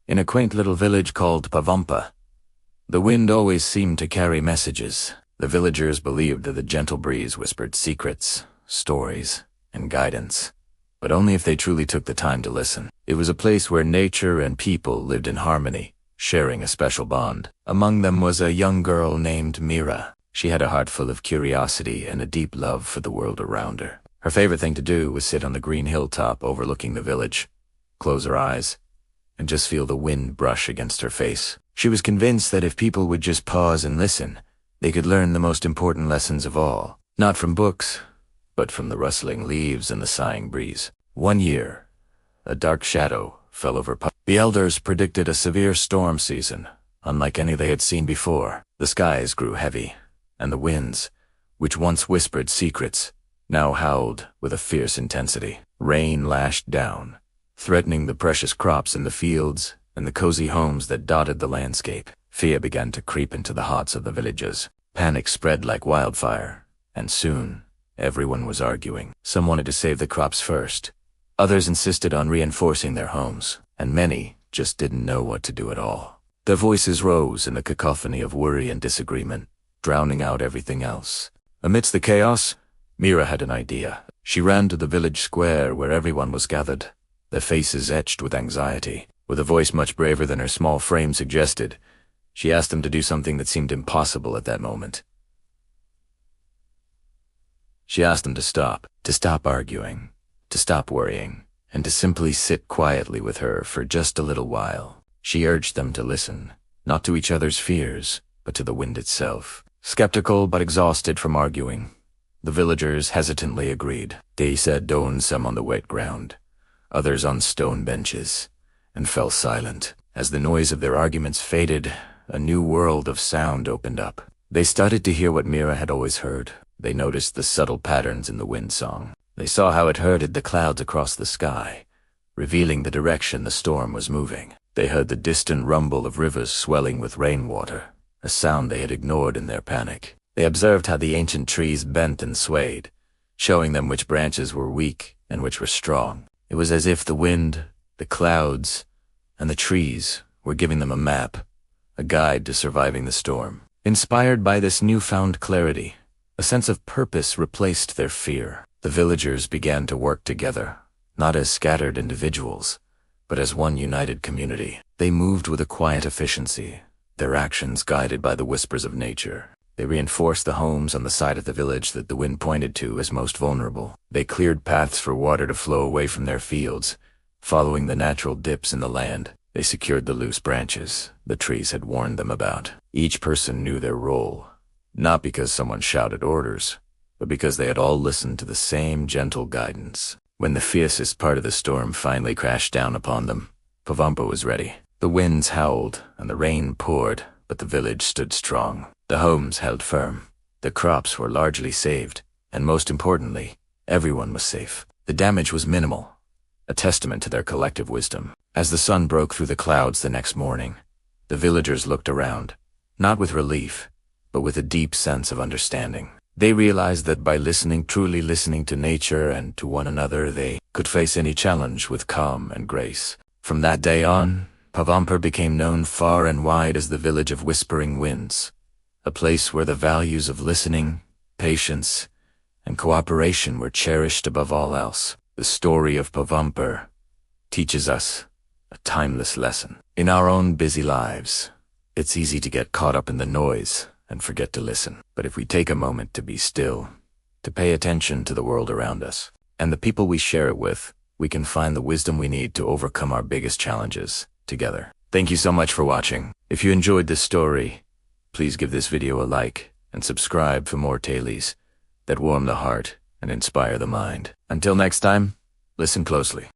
in a quaint little village called Pavanpur. The wind always seemed to carry messages. The villagers believed that the gentle breeze whispered secrets, stories, and guidance, but only if they truly took the time to listen. It was a place where nature and people lived in harmony, sharing a special bond. Among them was a young girl named Mira. She had a heart full of curiosity and a deep love for the world around her. Her favorite thing to do was sit on the green hilltop overlooking the village, close her eyes, and just feel the wind brush against her face. She was convinced that if people would just pause and listen, they could learn the most important lessons of all, not from books, but from the rustling leaves and the sighing breeze. One year, a dark shadow fell over Pavanpur. The elders predicted a severe storm season, unlike any they had seen before. The skies grew heavy, and the winds, which once whispered secrets, now howled with a fierce intensity. Rain lashed down, threatening the precious crops in the fields and the cozy homes that dotted the landscape. Fear began to creep into the hearts of the villagers. Panic spread like wildfire, and soon, everyone was arguing. Some wanted to save the crops first. Others insisted on reinforcing their homes, and many just didn't know what to do at all. Their voices rose in a cacophony of worry and disagreement, drowning out everything else. Amidst the chaos, Mira had an idea. She ran to the village square where everyone was gathered, their faces etched with anxiety. With a voice much braver than her small frame suggested, she asked them to do something that seemed impossible at that moment. She asked them to stop arguing, to stop worrying, and to simply sit quietly with her for just a little while. She urged them to listen, not to each other's fears, but to the wind itself. Skeptical but exhausted from arguing, the villagers hesitantly agreed. They sat down, some on the wet ground, others on stone benches, and fell silent. As the noise of their arguments faded, a new world of sound opened up. They started to hear what Mira had always heard. They noticed the subtle patterns in the wind song. They saw how it herded the clouds across the sky, revealing the direction the storm was moving. They heard the distant rumble of rivers swelling with rainwater, a sound they had ignored in their panic. They observed how the ancient trees bent and swayed, showing them which branches were weak and which were strong. It was as if the wind, the clouds, and the trees were giving them a map, a guide to surviving the storm. Inspired by this newfound clarity, a sense of purpose replaced their fear. The villagers began to work together, not as scattered individuals, but as one united community. They moved with a quiet efficiency, their actions guided by the whispers of nature. They reinforced the homes on the side of the village that the wind pointed to as most vulnerable. They cleared paths for water to flow away from their fields, following the natural dips in the land. They secured the loose branches the trees had warned them about. Each person knew their role, not because someone shouted orders, but because they had all listened to the same gentle guidance. When the fiercest part of the storm finally crashed down upon them, Pavanpur was ready. The winds howled and the rain poured, but the village stood strong. The homes held firm. The crops were largely saved, and most importantly, everyone was safe. The damage was minimal, a testament to their collective wisdom. As the sun broke through the clouds the next morning, the villagers looked around, not with relief, but with a deep sense of understanding. They realized that by truly listening to nature and to one another, they could face any challenge with calm and grace. From that day on, Pavanpur became known far and wide as the village of whispering winds, a place where the values of listening, patience, and cooperation were cherished above all else. The story of Pavanpur teaches us a timeless lesson. In our own busy lives, it's easy to get caught up in the noise and forget to listen. But if we take a moment to be still, to pay attention to the world around us, and the people we share it with, we can find the wisdom we need to overcome our biggest challenges together. Thank you so much for watching. If you enjoyed this story, please give this video a like and subscribe for more tales that warm the heart and inspire the mind. Until next time, listen closely.